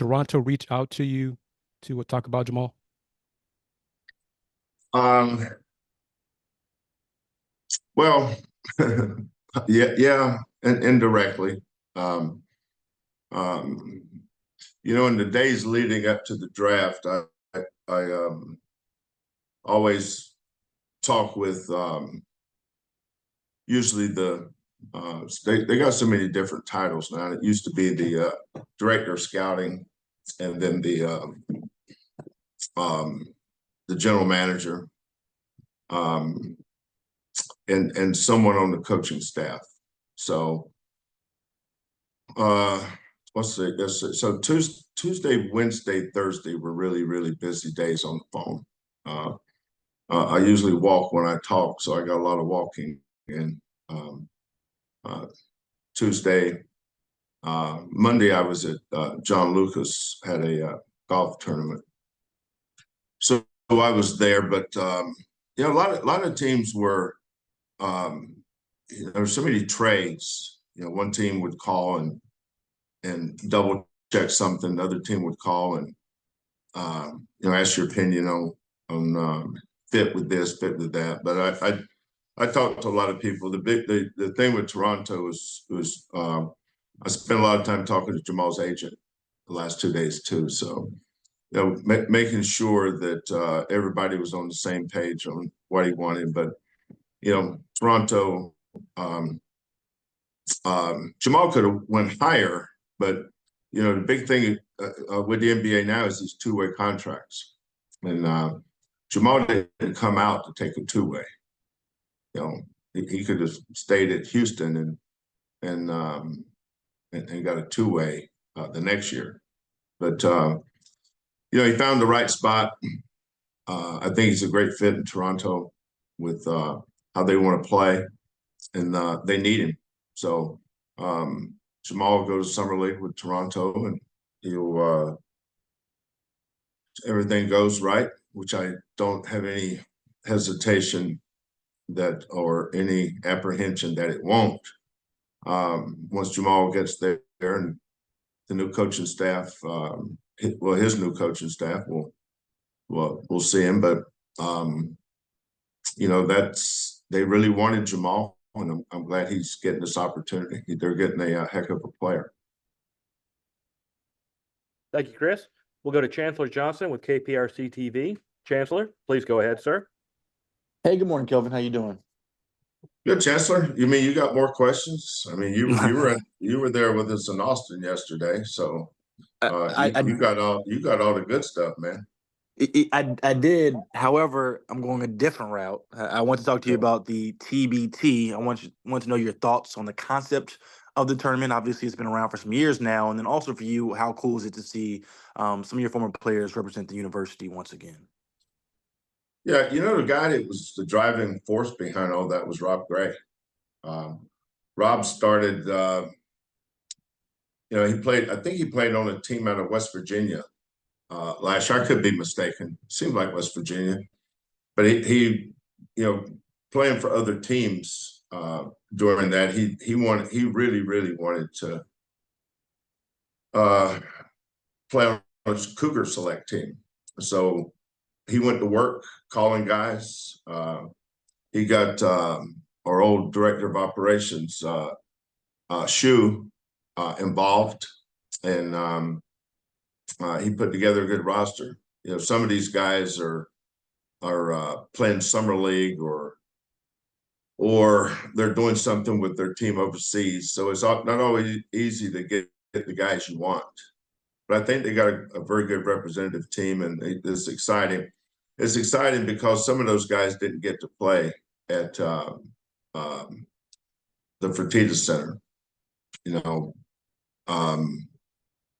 Toronto reach out to you to talk about Jamal? Um, well, yeah, and indirectly. Um, um, in the days leading up to the draft, I always talk with usually they got so many different titles now. It used to be the director of scouting, and then um, the general manager, um, and someone on the coaching staff. So let's see. So Tuesday, Wednesday, Thursday were really, really busy days on the phone. Uh, I usually walk when I talk, so I got a lot of walking. And uh, Tuesday, Monday, I was at John Lucas had a golf tournament, so I was there. But a lot of teams were. There were so many trades. One team would call and double check something. The other team would call and ask your opinion on fit with this, fit with that. But I talked to a lot of people. The thing with Toronto was I spent a lot of time talking to Jamal's agent the last 2 days too. So making sure that everybody was on the same page on what he wanted. But Toronto. Jamal could have went higher, but the big thing with the NBA now is these two-way contracts, and Jamal didn't come out to take a two-way. He could have stayed at Houston and got a two-way the next year, but he found the right spot. I think he's a great fit in Toronto with how they want to play, and they need him. So Jamal will go to Summer League with Toronto, and he'll everything goes right, which I don't have any hesitation that or any apprehension that it won't. Once Jamal gets there and the new coaching staff, his new coaching staff we'll see him, but they really wanted Jamal. And I'm glad he's getting this opportunity. They're getting a heck of a player. Thank you, Chris. We'll go to Chancellor Johnson with KPRC TV. Chancellor, please go ahead, sir. Hey, good morning, Kelvin. How you doing? Good, Chancellor. You mean you got more questions? I mean, you were there with us in Austin yesterday, so you got all the good stuff, man. I did. However, I'm going a different route. I want to talk to you about the TBT. I want to know your thoughts on the concept of the tournament. Obviously, it's been around for some years now. And then also for you, how cool is it to see some of your former players represent the university once again? Yeah, the guy that was the driving force behind all that was Rob Gray. Rob started, he played, I think he played on a team out of West Virginia last year. I could be mistaken. Seemed like West Virginia, but he playing for other teams during that. He really wanted to play on a Cougar select team. So he went to work calling guys. He got our old director of operations, Shu, involved, and he put together a good roster. Some of these guys are playing summer league or they're doing something with their team overseas. So it's not always easy to get the guys you want. But I think they got a very good representative team, and it's exciting. It's exciting because some of those guys didn't get to play at the Fertitta Center.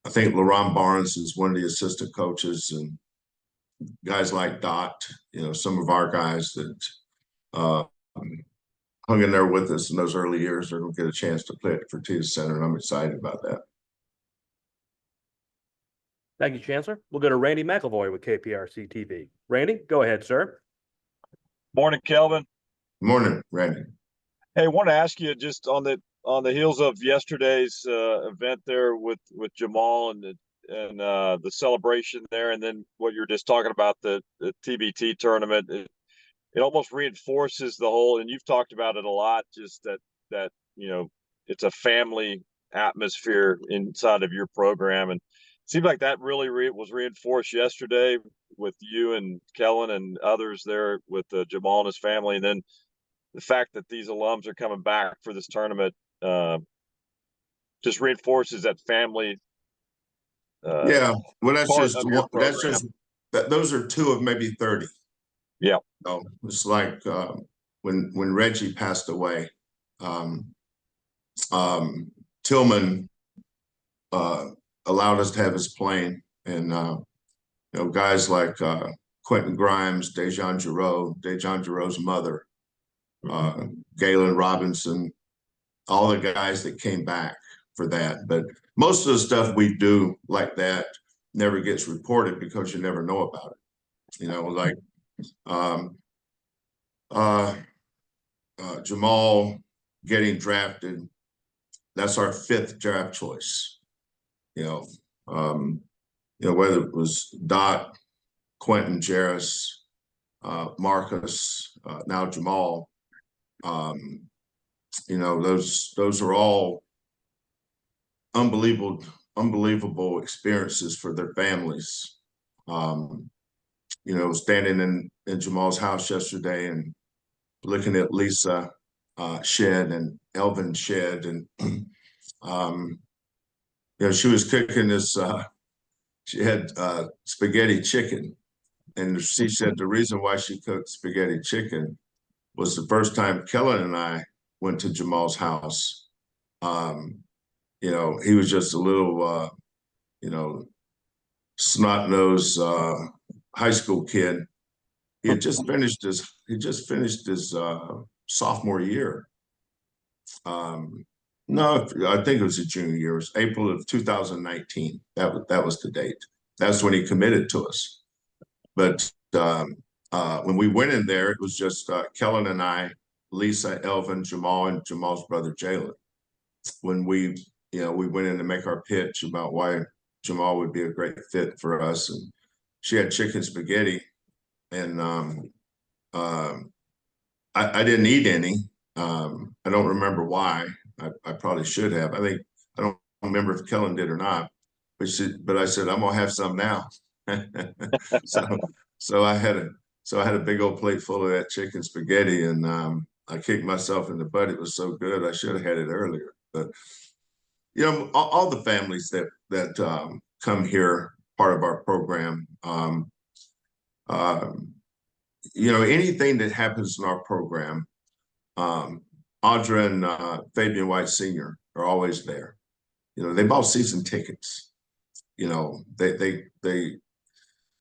I think LaRon Barnes is one of the assistant coaches, and guys like Dot, some of our guys that hung in there with us in those early years are going to get a chance to play at the Fertitta Center, and I'm excited about that. Thank you, Chancellor. We'll go to Randy McElvoy with KPRC TV. Randy, go ahead, sir. Morning, Kelvin. Morning, Randy. Hey, I want to ask you just on the heels of yesterday's event there with Jamal and and the celebration there, and then what you're just talking about the TBT tournament. It almost reinforces the whole, and you've talked about it a lot, just that it's a family atmosphere inside of your program, and it seemed like that really was reinforced yesterday with you and Kellen and others there with Jamal and his family, and then the fact that these alums are coming back for this tournament just reinforces that family. Yeah, well, that's part just of your that's program. just that. Those are two of maybe 30. Yeah. It's like when Reggie passed away. Tillman allowed us to have his plane, and guys like Quentin Grimes, Dejan Giroux's mother, Galen Robinson, all the guys that came back for that. But most of the stuff we do like that never gets reported because you never know about it. Like Jamal getting drafted, that's our 5th draft choice. Whether it was Dot, Quentin, Jarris, Marcus, now Jamal, those are all unbelievable experiences for their families. Standing in Jamal's house yesterday and looking at Lisa Shead and Elvin Shead, and she was cooking this. She had spaghetti chicken, and she said the reason why she cooked spaghetti chicken was the first time Kellen and I went to Jamal's house. He was just a little, snot-nosed high school kid. He just finished his sophomore year. No, I think it was a junior year. It was April of 2019. That was the date. That's when he committed to us. But when we went in there, it was just Kellen and I, Lisa, Elvin, Jamal, and Jamal's brother Jalen. When we went in to make our pitch about why Jamal would be a great fit for us, and she had chicken spaghetti, and I didn't eat any. I don't remember why. I probably should have. I don't remember if Kellen did or not. But I said, I'm gonna have some now. so I had a big old plate full of that chicken spaghetti, and I kicked myself in the butt. It was so good. I should have had it earlier. But all the families that come here, part of our program, anything that happens in our program, Audra and Fabian White Sr. are always there. They bought season tickets. They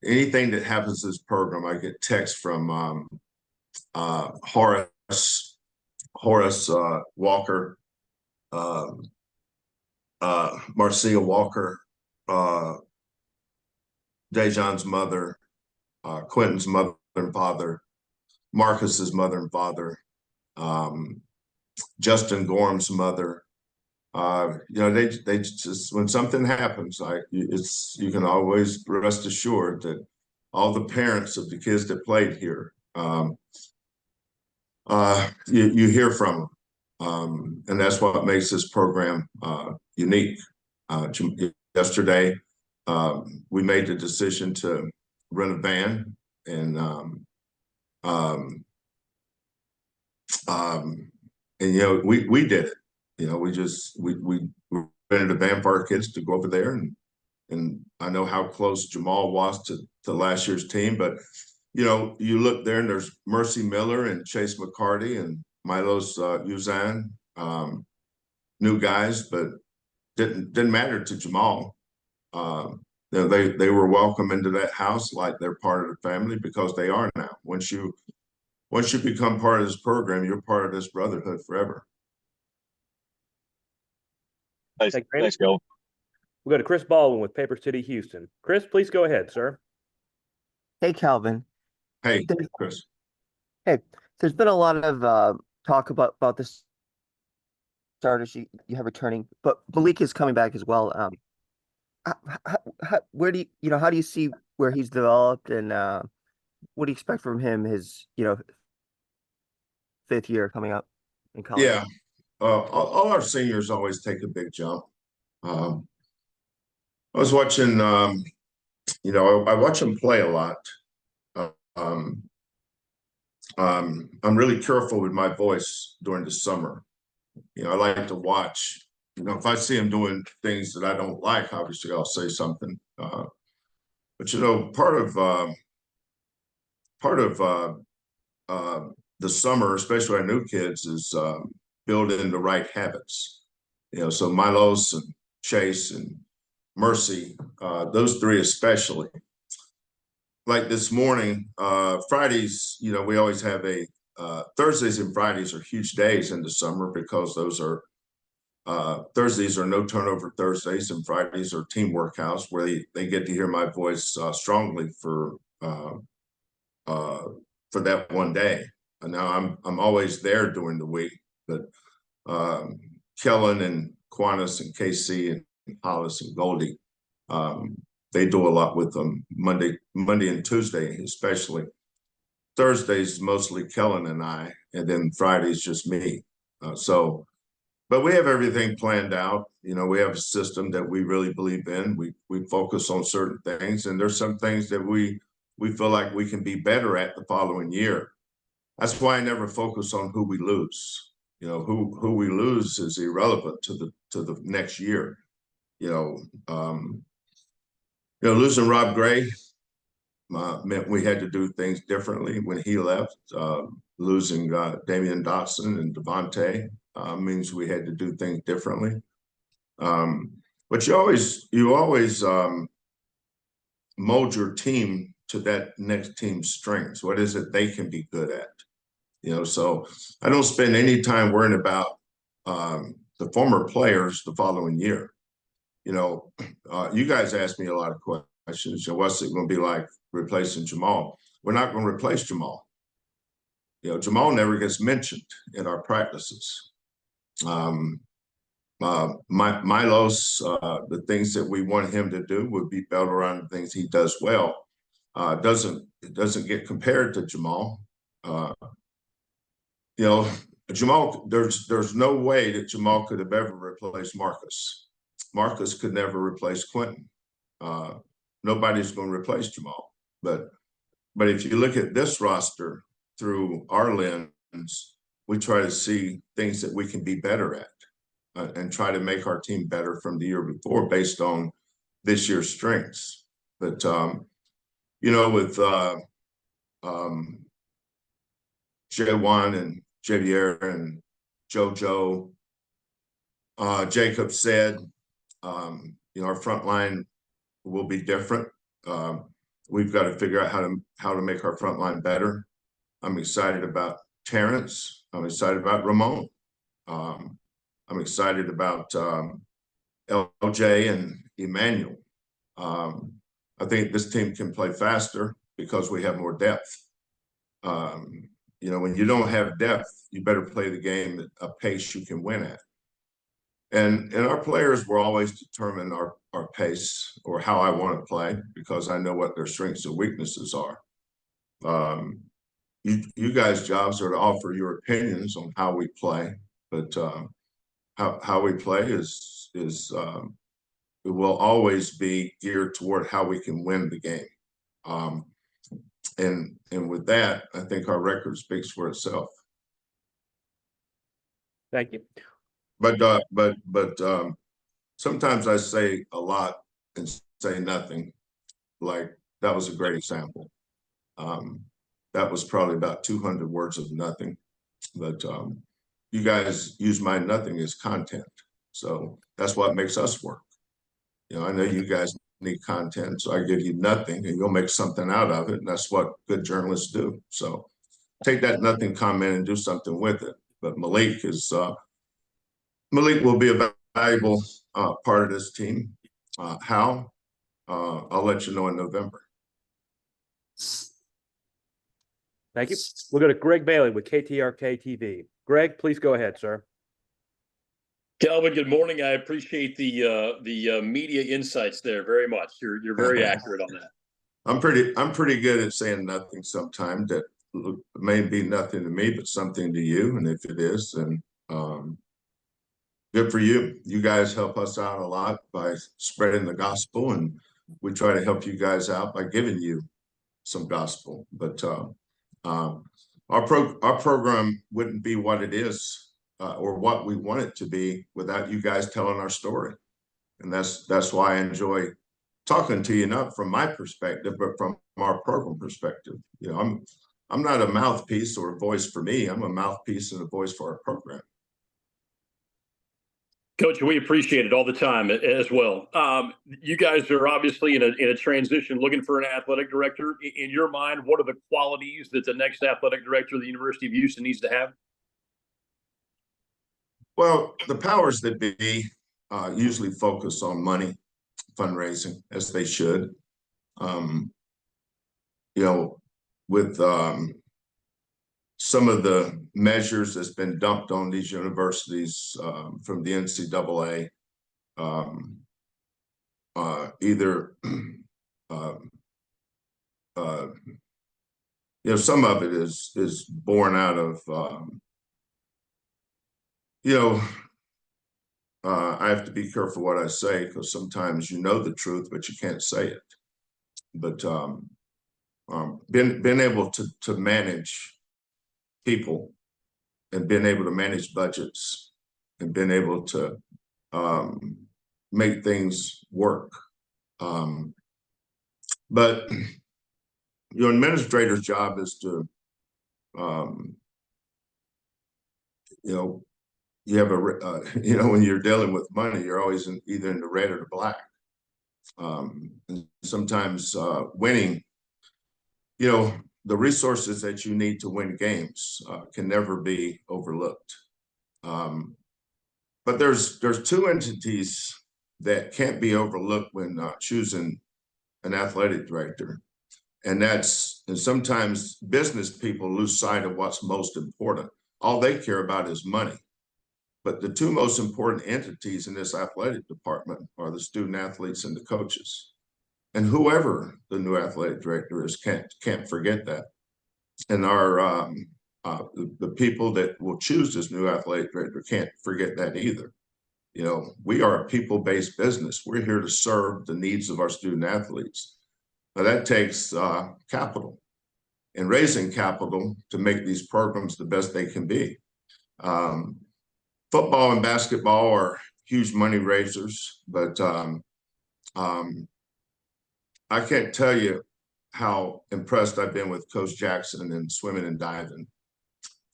anything that happens in this program, I get texts from Horace Walker, Marcia Walker, Dejan's mother, Quentin's mother and father, Marcus's mother and father, Justin Gorham's mother. They just, when something happens, you can always rest assured that all the parents of the kids that played here, you hear from them, and that's what makes this program unique. Yesterday, we made the decision to rent a van, and we did it. We rented a van for our kids to go over there, and I know how close Jamal was to last year's team, but you look there and there's Mercy Miller and Chase McCarty and Milos Uzan, new guys, but didn't matter to Jamal. They were welcome into that house like they're part of the family, because they are now. Once you become part of this program, you're part of this brotherhood forever. Thanks, Kelvin. We'll go to Chris Baldwin with Paper City, Houston. Chris, please go ahead, sir. Hey, Kelvin. Hey, Chris. Hey, there's been a lot of talk about this starters you have returning, but Malik is coming back as well. where do you know, how do you see where he's developed, and what do you expect from him his, fifth year coming up in college? Yeah, all our seniors always take a big jump. Um, I was watching, I watch him play a lot. Uh, um, I'm really careful with my voice during the summer. I like to watch. If I see him doing things that I don't like, obviously I'll say something. But part of uh, the summer, especially our new kids, is building the right habits. So Milos and Chase and Mercy, those three especially. Like this morning, Fridays, we always have Thursdays and Fridays are huge days in the summer because those are Thursdays are no turnover Thursdays, and Fridays are team workouts where they get to hear my voice strongly for that one day. And now I'm always there during the week, but Kellen and Quantas and KC and Hollis and Goldie, they do a lot with them Monday and Tuesday, especially. Thursdays mostly Kellen and I, and then Fridays just me. But we have everything planned out. We have a system that we really believe in. We focus on certain things, and there's some things that we feel like we can be better at the following year. That's why I never focus on who we lose. Who we lose is irrelevant to the next year. Losing Rob Gray meant we had to do things differently when he left. Losing Damian Dotson and Devontae means we had to do things differently. But you always mold your team to that next team's strengths. What is it they can be good at? So I don't spend any time worrying about the former players the following year. You guys ask me a lot of questions. What's it going to be like replacing Jamal? We're not going to replace Jamal. Jamal never gets mentioned in our practices. Milos, the things that we want him to do would be built around the things he does well. It doesn't get compared to Jamal. Jamal, there's no way that Jamal could have ever replaced Marcus. Marcus could never replace Quentin. Nobody's going to replace Jamal. But if you look at this roster through our lens, we try to see things that we can be better at and try to make our team better from the year before based on this year's strengths. But, with J1 and Javier and JoJo, Jacob said, our front line will be different. We've got to figure out how to make our front line better. I'm excited about Terrence. I'm excited about Ramon. I'm excited about LJ and Emmanuel. I think this team can play faster because we have more depth. When you don't have depth, you better play the game at a pace you can win at. And our players will always determine our pace or how I want to play because I know what their strengths and weaknesses are. You guys' jobs are to offer your opinions on how we play, but how we play is it will always be geared toward how we can win the game. And with that, I think our record speaks for itself. Thank you. But sometimes I say a lot and say nothing. Like that was a great example. That was probably about 200 words of nothing. But you guys use my nothing as content. So that's what makes us work. I know you guys need content, so I give you nothing and you'll make something out of it. And that's what good journalists do. So take that nothing comment and do something with it. But Malik will be a valuable part of this team. How? I'll let you know in November. Thank you. We'll go to Greg Bailey with KTRK TV. Greg, please go ahead, sir. Kelvin, good morning. I appreciate the media insights there very much. You're very accurate on that. I'm pretty good at saying nothing sometimes that may be nothing to me, but something to you. And if it is, then good for you. You guys help us out a lot by spreading the gospel, and we try to help you guys out by giving you some gospel. But our program wouldn't be what it is or what we want it to be without you guys telling our story. And that's why I enjoy talking to you, not from my perspective, but from our program perspective. You know, I'm not a mouthpiece or a voice for me. I'm a mouthpiece and a voice for our program. Coach, we appreciate it all the time as well. You guys are obviously in a transition, looking for an athletic director. In your mind, what are the qualities that the next athletic director of the University of Houston needs to have? Well, the powers that be usually focus on money, fundraising, as they should. You know, with some of the measures that's been dumped on these universities from the NCAA, either you know, some of it is born out of you know, I have to be careful what I say, because sometimes you know the truth, but you can't say it. But being able to manage people and being able to manage budgets and being able to make things work. But your administrator's job is to, you know, you have you know, when you're dealing with money, you're always either in the red or the black. And sometimes winning, you know, the resources that you need to win games can never be overlooked. But there's two entities that can't be overlooked when choosing an athletic director. And sometimes business people lose sight of what's most important. All they care about is money. But the two most important entities in this athletic department are the student athletes and the coaches. And whoever the new athletic director is can't forget that. And the people that will choose this new athletic director can't forget that either. You know, we are a people-based business. We're here to serve the needs of our student athletes. Now that takes capital, and raising capital to make these programs the best they can be. Football and basketball are huge money raisers, but I can't tell you how impressed I've been with Coach Jackson in swimming and diving,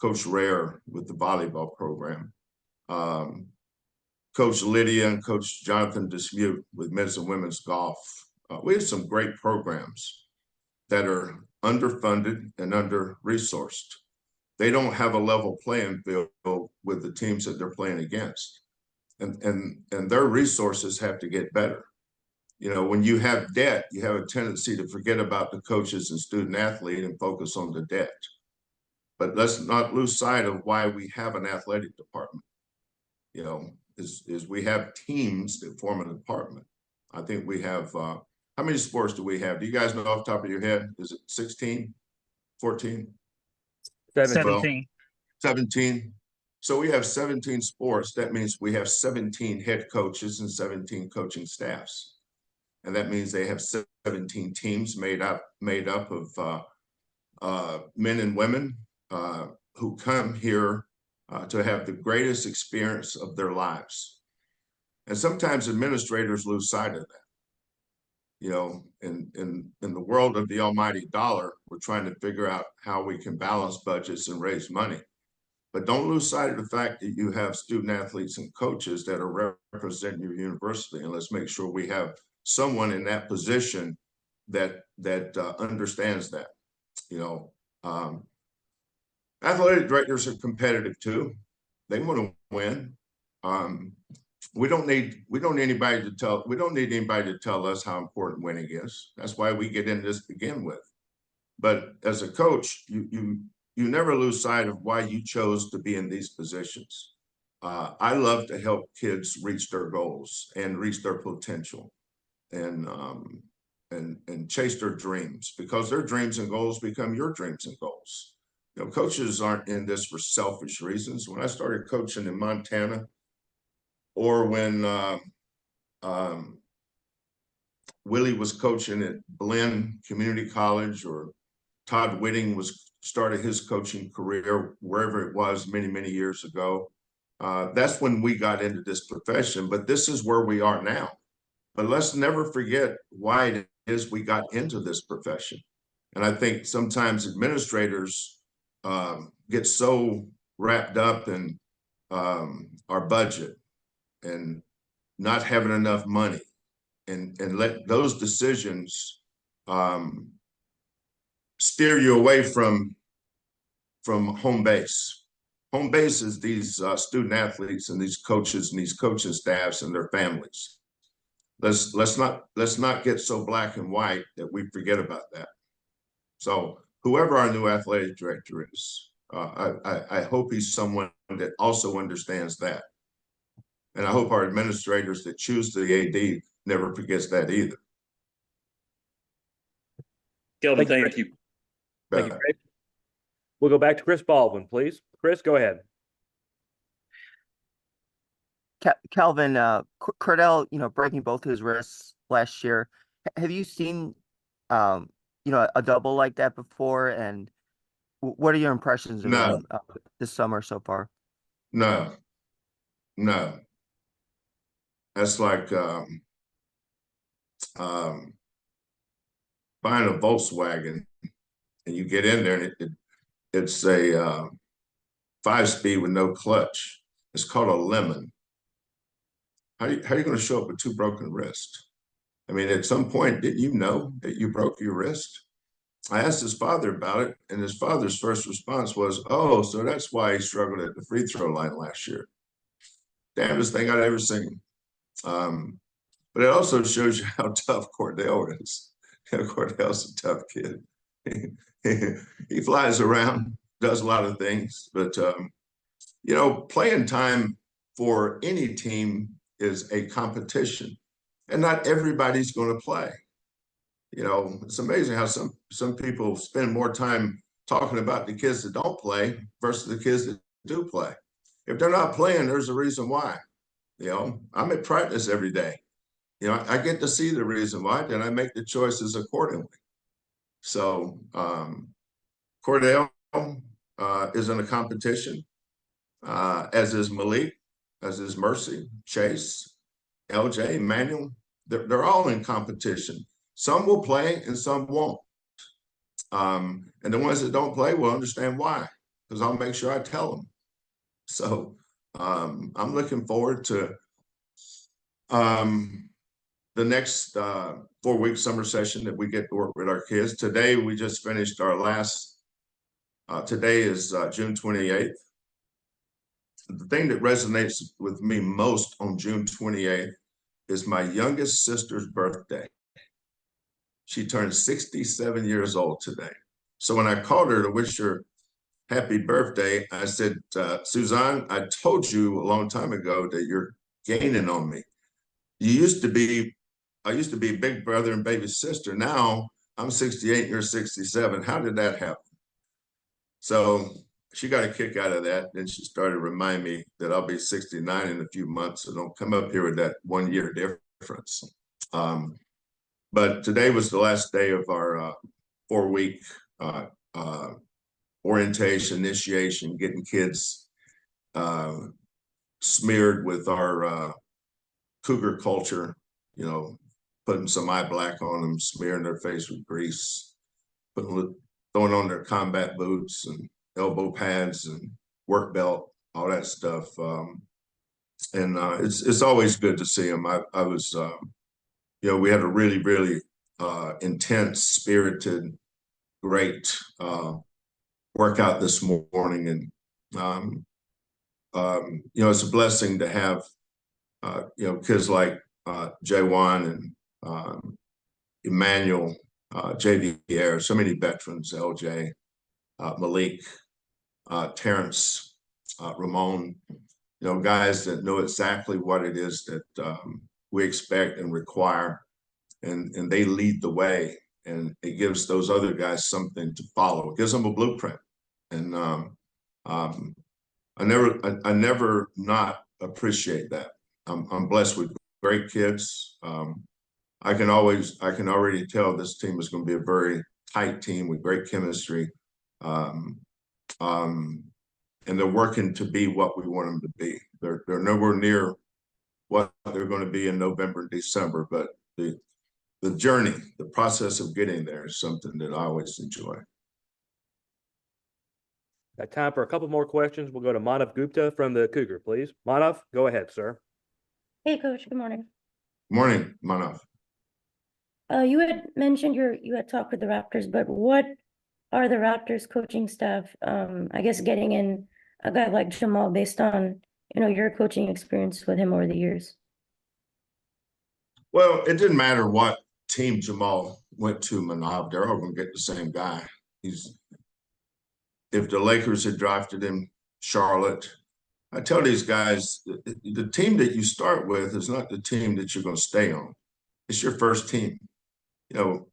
Coach Rare with the volleyball program, Coach Lydia and Coach Jonathan Dismute with men's and women's golf. We have some great programs that are underfunded and under-resourced. They don't have a level playing field with the teams that they're playing against. And their resources have to get better. You know, when you have debt, you have a tendency to forget about the coaches and student athlete and focus on the debt. But let's not lose sight of why we have an athletic department. You know, is we have teams that form a department. I think we have, how many sports do we have? Do you guys know off the top of your head? Is it 16, 14? 17. 17. So we have 17 sports. That means we have 17 head coaches and 17 coaching staffs. And that means they have 17 teams made up of men and women who come here to have the greatest experience of their lives. And sometimes administrators lose sight of that. You know, in the world of the almighty dollar, we're trying to figure out how we can balance budgets and raise money. But don't lose sight of the fact that you have student athletes and coaches that are representing your university. And let's make sure we have someone in that position that understands that. You know, athletic directors are competitive too. They want to win. We don't need anybody to tell us how important winning is. That's why we get in this to begin with. But as a coach, you never lose sight of why you chose to be in these positions. I love to help kids reach their goals and reach their potential, and chase their dreams, because their dreams and goals become your dreams and goals. You know, coaches aren't in this for selfish reasons. When I started coaching in Montana, or when Willie was coaching at Blinn Community College, or Todd Whitting started his coaching career wherever it was many years ago. That's when we got into this profession, but this is where we are now. But let's never forget why it is we got into this profession. And I think sometimes administrators get so wrapped up in our budget and not having enough money, and let those decisions steer you away from home base. Home base is these student athletes and these coaches and these coaching staffs and their families. Let's not get so black and white that we forget about that. So whoever our new athletic director is, I hope he's someone that also understands that. And I hope our administrators that choose the AD never forgets that either. Kelvin, thank you. Thank you, Chris. We'll go back to Chris Baldwin, please. Chris, go ahead. Kelvin, Cordell, breaking both his wrists last year. Have you seen, a double like that before? And what are your impressions of him this summer so far? No. That's like buying a Volkswagen, and you get in there and it's a 5-speed with no clutch. It's called a lemon. How are you going to show up with 2 broken wrists? I mean, at some point, didn't you know that you broke your wrist? I asked his father about it, and his father's first response was, "Oh, so that's why he struggled at the free throw line last year." Damnedest thing I'd ever seen. But it also shows you how tough Cordell is. Cordell's a tough kid. He flies around, does a lot of things, but playing time for any team is a competition, and not everybody's going to play. It's amazing how some people spend more time talking about the kids that don't play versus the kids that do play. If they're not playing, there's a reason why. I'm at practice every day. I get to see the reason why, then I make the choices accordingly. So Cordell is in a competition, as is Malik, as is Mercy, Chase, LJ, Emmanuel. They're all in competition. Some will play and some won't. And the ones that don't play will understand why, because I'll make sure I tell them. So I'm looking forward to the next 4-week summer session that we get to work with our kids. Today, we just finished our last, today is June 28th. The thing that resonates with me most on June 28th is my youngest sister's birthday. She turned 67 years old today. So when I called her to wish her happy birthday, I said, Suzanne, I told you a long time ago that you're gaining on me. I used to be big brother and baby sister. Now I'm 68 and you're 67. How did that happen? So she got a kick out of that. Then she started to remind me that I'll be 69 in a few months. So don't come up here with that 1 year difference. But today was the last day of our 4-week orientation, initiation, getting kids smeared with our Cougar culture, putting some eye black on them, smearing their face with grease, throwing on their combat boots and elbow pads and work belt, all that stuff. And it's always good to see them. I was, we had a really intense, spirited, great workout this morning, and it's a blessing to have kids like J1 and Emmanuel, JVR, so many veterans, LJ, Malik, Terrence, Ramon, guys that know exactly what it is that we expect and require, and they lead the way, and it gives those other guys something to follow. It gives them a blueprint, and I never not appreciate that. I'm blessed with great kids. I can already tell this team is going to be a very tight team with great chemistry. And they're working to be what we want them to be. They're nowhere near what they're going to be in November and December, but the journey, the process of getting there is something that I always enjoy. Got time for a couple more questions. We'll go to Manav Gupta from the Cougar, please. Manav, go ahead, sir. Hey, Coach. Good morning. Morning, Manav. You had mentioned you had talked with the Raptors, but what are the Raptors coaching staff, I guess, getting in a guy like Jamal based on, your coaching experience with him over the years? Well, it didn't matter what team Jamal went to, Manav. They're all going to get the same guy. If the Lakers had drafted him, Charlotte, I tell these guys, the team that you start with is not the team that you're going to stay on. It's your first team. I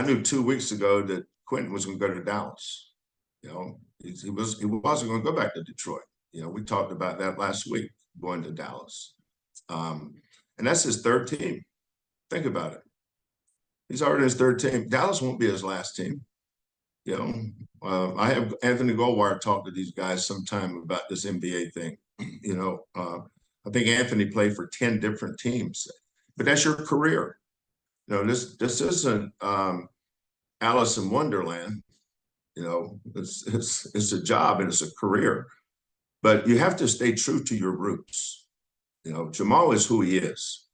knew 2 weeks ago that Quentin was going to go to Dallas. He wasn't going to go back to Detroit. We talked about that last week, going to Dallas. And that's his third team. Think about it. He's already his third team. Dallas won't be his last team. I have Anthony Goldwire talk to these guys sometime about this NBA thing. I think Anthony played for 10 different teams, but that's your career. This isn't Alice in Wonderland. It's a job and it's a career, but you have to stay true to your roots. Jamal is who he is,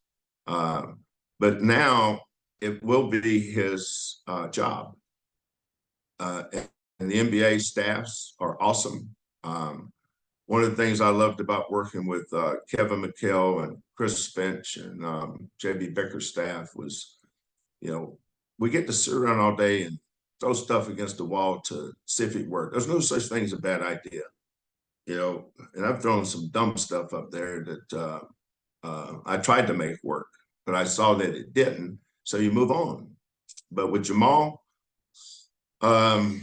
but now it will be his job. And the NBA staffs are awesome. One of the things I loved about working with Kevin McHale and Chris Finch and JB Becker's staff was, we get to sit around all day and throw stuff against the wall to see if it worked. There's no such thing as a bad idea, and I've thrown some dumb stuff up there that I tried to make work, but I saw that it didn't. So you move on. But with Jamal, I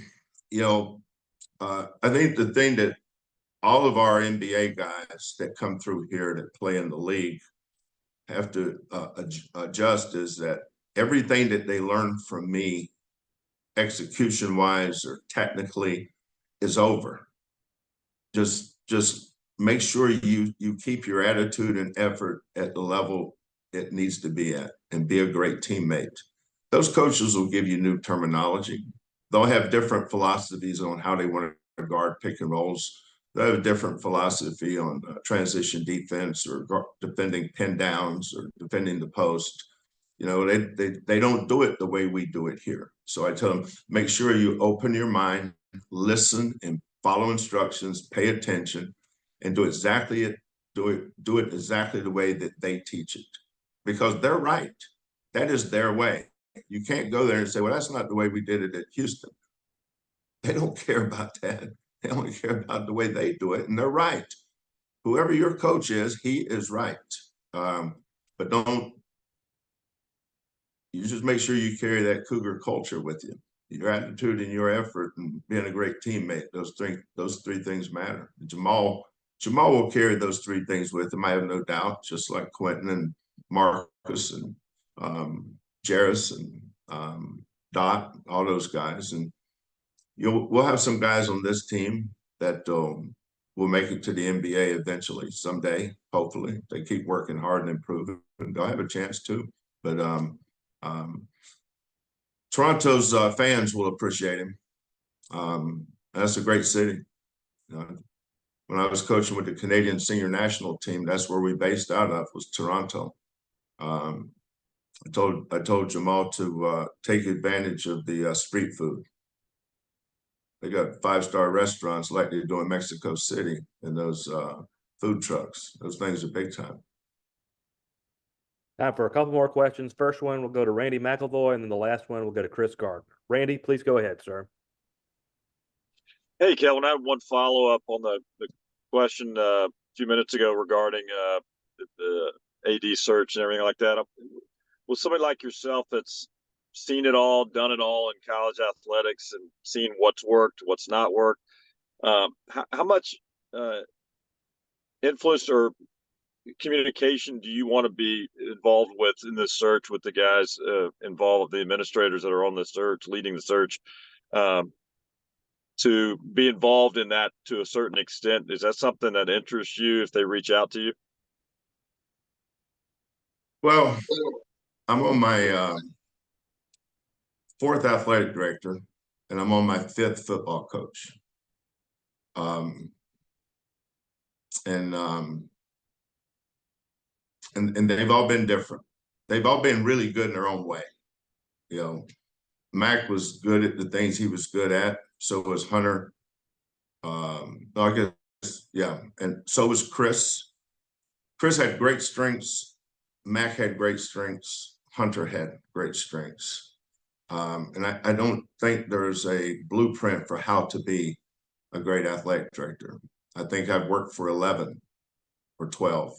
think the thing that all of our NBA guys that come through here that play in the league have to adjust is that everything that they learn from me, execution-wise or technically, is over. Just make sure you keep your attitude and effort at the level it needs to be at and be a great teammate. Those coaches will give you new terminology. They'll have different philosophies on how they want to guard pick and rolls. They have a different philosophy on transition defense or defending pin downs or defending the post. They don't do it the way we do it here. So I tell them, make sure you open your mind, listen and follow instructions, pay attention, and do it exactly the way that they teach it. Because they're right. That is their way. You can't go there and say, well, that's not the way we did it at Houston. They don't care about that. They only care about the way they do it, and they're right. Whoever your coach is, he is right. But you just make sure you carry that Cougar culture with you. Your attitude and your effort and being a great teammate, those three things matter. Jamal will carry those three things with him, I have no doubt, just like Quentin and Marcus and Jarris and Dot, all those guys. And we'll have some guys on this team that will make it to the NBA eventually, someday, hopefully. They keep working hard and improving, and they'll have a chance too. But Toronto's fans will appreciate him. That's a great city. When I was coaching with the Canadian senior national team, that's where we based out of, was Toronto. I told Jamal to take advantage of the street food. They got 5-star restaurants like they do in Mexico City, and those food trucks. Those things are big time. Time for a couple more questions. First one will go to Randy McElvoy, and then the last one will go to Chris Gardner. Randy, please go ahead, sir. Hey, Kelvin, I have one follow-up on the question a few minutes ago regarding the AD search and everything like that. With somebody like yourself that's seen it all, done it all in college athletics, and seen what's worked, what's not worked, how much influence or communication do you want to be involved with in this search with the guys involved, the administrators that are on the search, leading the search, to be involved in that to a certain extent? Is that something that interests you if they reach out to you? Well, I'm on my fourth athletic director, and I'm on my fifth football coach. And they've all been different. They've all been really good in their own way. You know, Mac was good at the things he was good at. So was Hunter. I guess, yeah. And so was Chris. Chris had great strengths. Mac had great strengths. Hunter had great strengths. And I don't think there's a blueprint for how to be a great athletic director. I think I've worked for 11 or 12,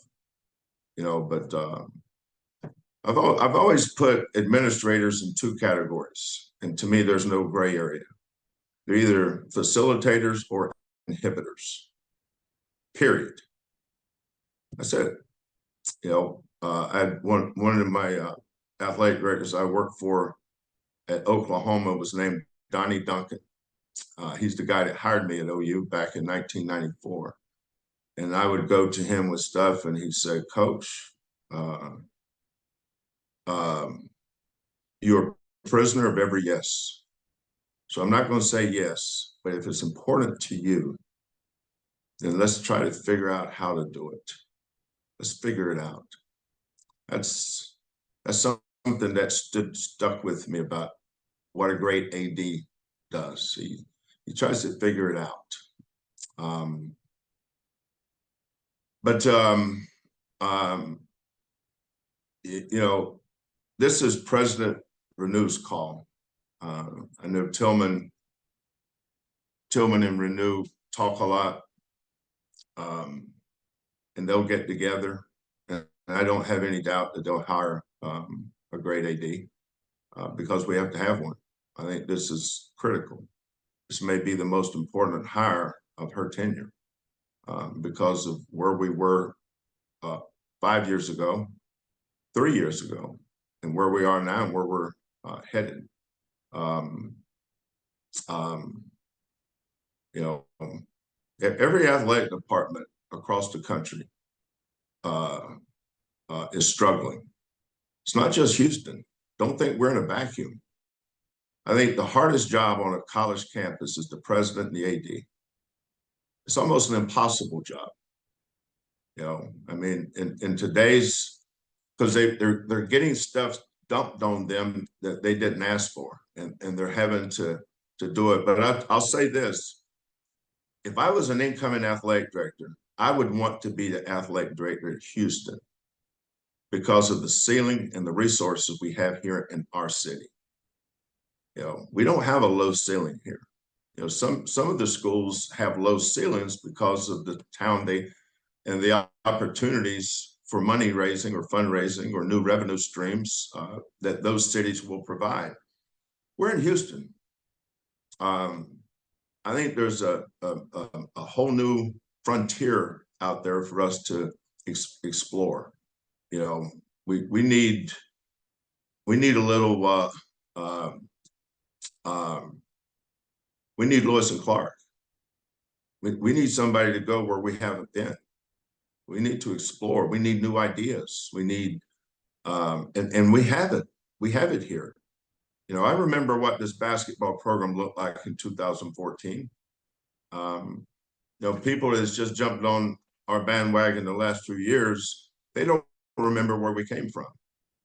you know, but I've always put administrators in two categories. And to me, there's no gray area. They're either facilitators or inhibitors, period. That's it. You know, I had one of my athletic directors I worked for at Oklahoma was named Donnie Duncan. He's the guy that hired me at OU back in 1994. And I would go to him with stuff and he'd say, Coach, you're a prisoner of every yes. So I'm not going to say yes, but if it's important to you, then let's try to figure out how to do it. Let's figure it out. That's something that stuck with me about what a great AD does. He tries to figure it out. You know, this is President Renew's call. I know Tillman and Renew talk a lot, and they'll get together. And I don't have any doubt that they'll hire a great AD because we have to have one. I think this is critical. This may be the most important hire of her tenure because of where we were 5 years ago, 3 years ago, and where we are now and where we're headed. You know, every athletic department across the country is struggling. It's not just Houston. Don't think we're in a vacuum. I think the hardest job on a college campus is the president and the AD. It's almost an impossible job. You know, I mean, in today's, because they're getting stuff dumped on them that they didn't ask for, and they're having to do it. But I'll say this: if I was an incoming athletic director, I would want to be the athletic director at Houston because of the ceiling and the resources we have here in our city. You know, we don't have a low ceiling here. You know, some of the schools have low ceilings because of the town and the opportunities for money raising or fundraising or new revenue streams that those cities will provide. We're in Houston. I think there's a whole new frontier out there for us to explore. You know, we need a little. We need Lewis and Clark. We need somebody to go where we haven't been. We need to explore. We need new ideas. We need, and we have it. We have it here. You know, I remember what this basketball program looked like in 2014. You know, people that's just jumped on our bandwagon the last 2 years, they don't remember where we came from.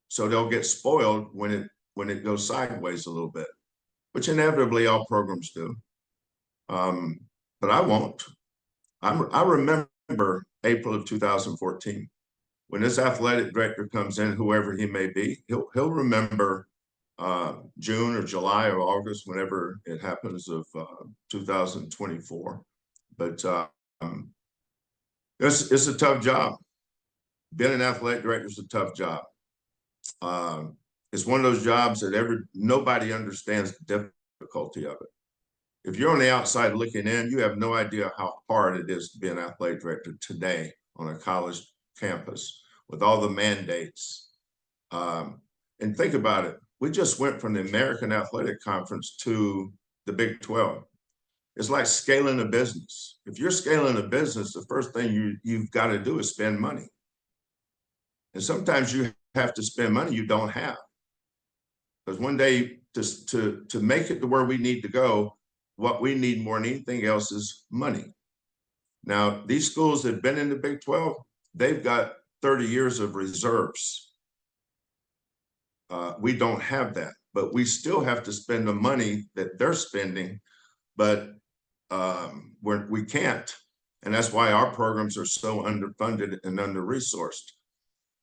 So they'll get spoiled when it goes sideways a little bit, which inevitably all programs do. But I won't. I remember April of 2014. When this athletic director comes in, whoever he may be, he'll remember June or July or August, whenever it happens, of 2024. But It's a tough job. Being an athletic director is a tough job. It's one of those jobs that nobody understands the difficulty of it. If you're on the outside looking in, you have no idea how hard it is to be an athletic director today on a college campus with all the mandates. And think about it. We just went from the American Athletic Conference to the Big 12. It's like scaling a business. If you're scaling a business, the first thing you've got to do is spend money. And sometimes you have to spend money you don't have. Because one day, to make it to where we need to go, what we need more than anything else is money. Now, these schools that have been in the Big 12, they've got 30 years of reserves. We don't have that, but we still have to spend the money that they're spending, but we can't. And that's why our programs are so underfunded and under-resourced.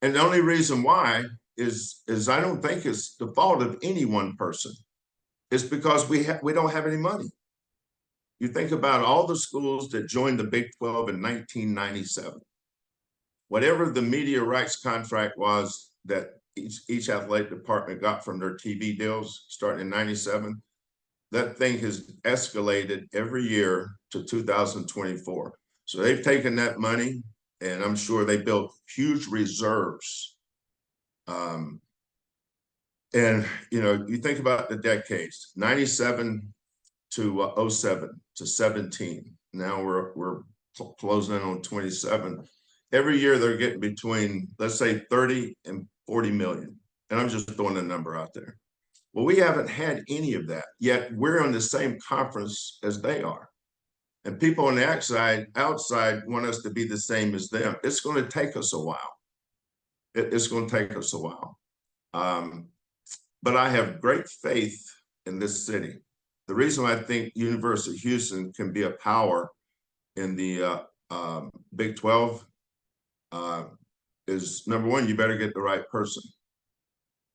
And the only reason why is I don't think it's the fault of any one person. It's because we don't have any money. You think about all the schools that joined the Big 12 in 1997. Whatever the media rights contract was that each athletic department got from their TV deals starting in 97, that thing has escalated every year to 2024. So they've taken that money, and I'm sure they built huge reserves. And, you think about the decades, 97 to 07 to 17. Now we're closing in on 27. Every year they're getting between, let's say, 30 and 40 million. And I'm just throwing a number out there. Well, we haven't had any of that, yet we're on the same conference as they are. And people on the outside want us to be the same as them. It's going to take us a while. It's going to take us a while. But I have great faith in this city. The reason why I think University of Houston can be a power in the Big 12 is, number one, you better get the right person.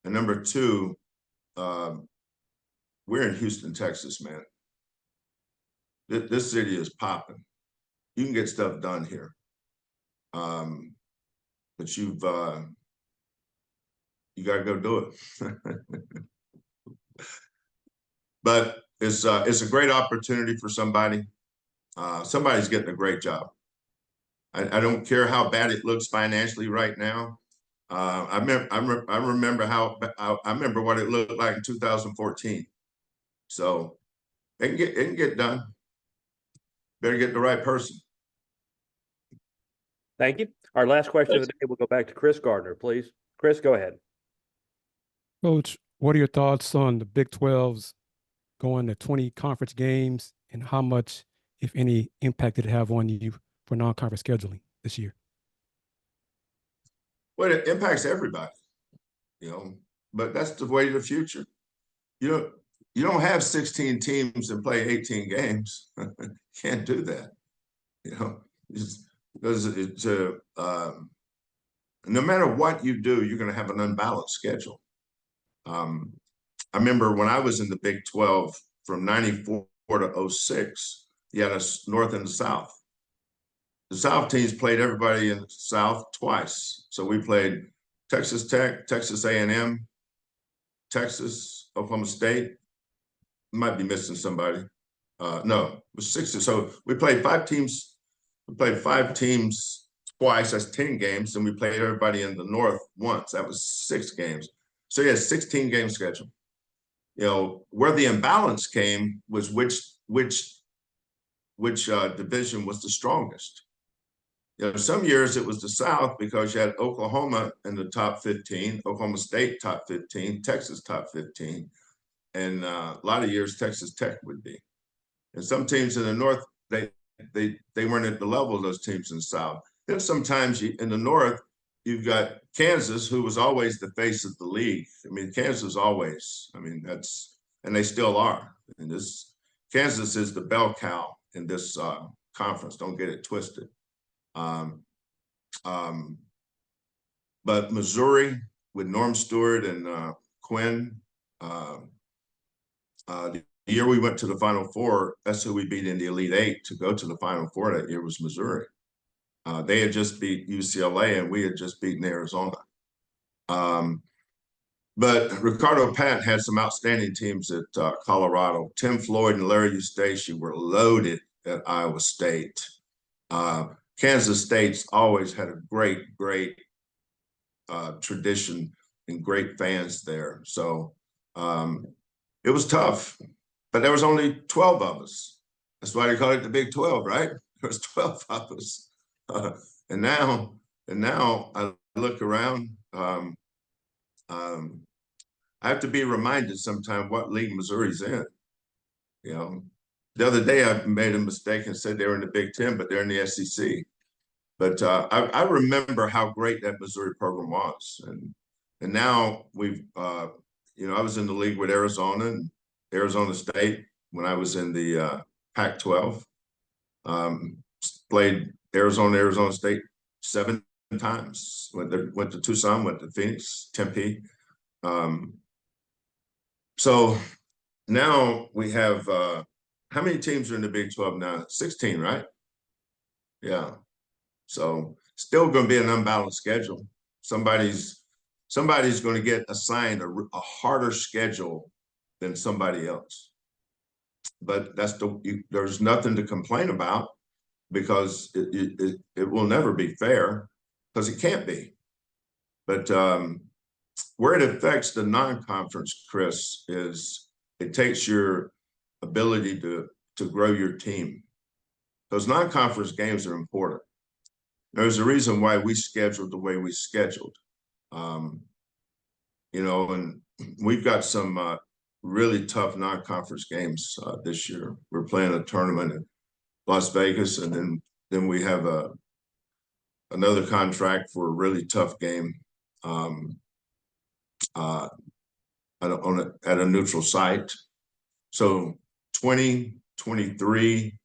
And number two, we're in Houston, Texas, man. This city is popping. You can get stuff done here. But you got to go do it. But it's a great opportunity for somebody. Somebody's getting a great job. I don't care how bad it looks financially right now. I remember what it looked like in 2014. So it can get done. Better get the right person. Thank you. Our last question of the day will go back to Chris Gardner, please. Chris, go ahead. Coach, what are your thoughts on the Big 12's going to 20 conference games and how much, if any, impact did it have on you for non-conference scheduling this year? Well, it impacts everybody, but that's the way of the future. You don't have 16 teams and play 18 games. Can't do that, because no matter what you do, you're going to have an unbalanced schedule. I remember when I was in the Big 12 from 94 to 06, you had a North and the South. The South teams played everybody in the South twice. So we played Texas Tech, Texas A&M, Texas, Oklahoma State. Might be missing somebody. No, it was 6. So we played 5 teams. We played 5 teams twice. That's 10 games. And we played everybody in the North once. That was 6 games. So you had 16 game schedule. Where the imbalance came was which division was the strongest. Some years it was the South because you had Oklahoma in the top 15, Oklahoma State top 15, Texas top 15, and a lot of years Texas Tech would be. And some teams in the North, they weren't at the level of those teams in the South. Then sometimes in the North, you've got Kansas, who was always the face of the league. I mean, Kansas always. I mean, and they still are. And Kansas is the bell cow in this conference. Don't get it twisted. But Missouri with Norm Stewart and Quinn, the year we went to the Final Four, that's who we beat in the Elite Eight to go to the Final Four that year was Missouri. They had just beat UCLA and we had just beaten Arizona. But Ricardo Pat had some outstanding teams at Colorado. Tim Floyd and Larry Eustace were loaded at Iowa State. Kansas State's always had a great tradition and great fans there. So it was tough, but there was only 12 of us. That's why they call it the Big 12, right? There was 12 of us. And now I look around, I have to be reminded sometime what league Missouri's in. You know, the other day I made a mistake and said they were in the Big 10, but they're in the SEC. But I remember how great that Missouri program was, and now we've you know, I was in the league with Arizona and Arizona State when I was in the Pac-12. Played Arizona State 7 times. Went to Tucson, went to Phoenix, Tempe. So now we have how many teams are in the Big 12 now? 16, right? Yeah. So still going to be an unbalanced schedule. Somebody's going to get assigned a harder schedule than somebody else. But there's nothing to complain about because it will never be fair because it can't be. But where it affects the non-conference, Chris, is it takes your ability to grow your team. Those non-conference games are important. There's a reason why we scheduled the way we scheduled. You know, and we've got some really tough non-conference games this year. We're playing a tournament in Las Vegas, and then we have another contract for a really tough game at a neutral site. So 20, 23,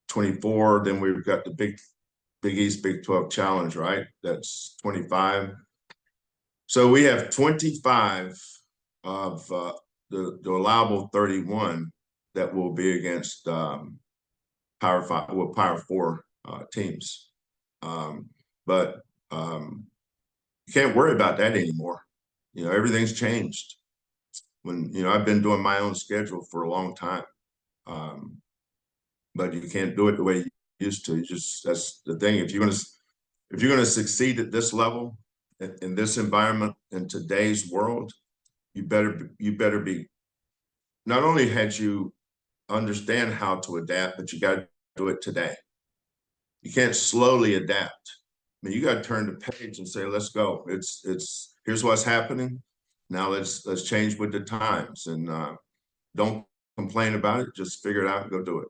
24, then we've got the Big East Big 12 Challenge, right? That's 25. So we have 25 of the allowable 31 that will be against Power 5, well, Power 4 teams. But you can't worry about that anymore. You know, everything's changed. When, you know, I've been doing my own schedule for a long time. But you can't do it the way you used to. That's the thing. If you're gonna succeed at this level, in this environment, in today's world, you better be. Not only had you understand how to adapt, but you got to do it today. You can't slowly adapt. I mean, you got to turn the page and say, "Let's go." It's here's what's happening. Now let's change with the times and don't complain about it. Just figure it out and go do it.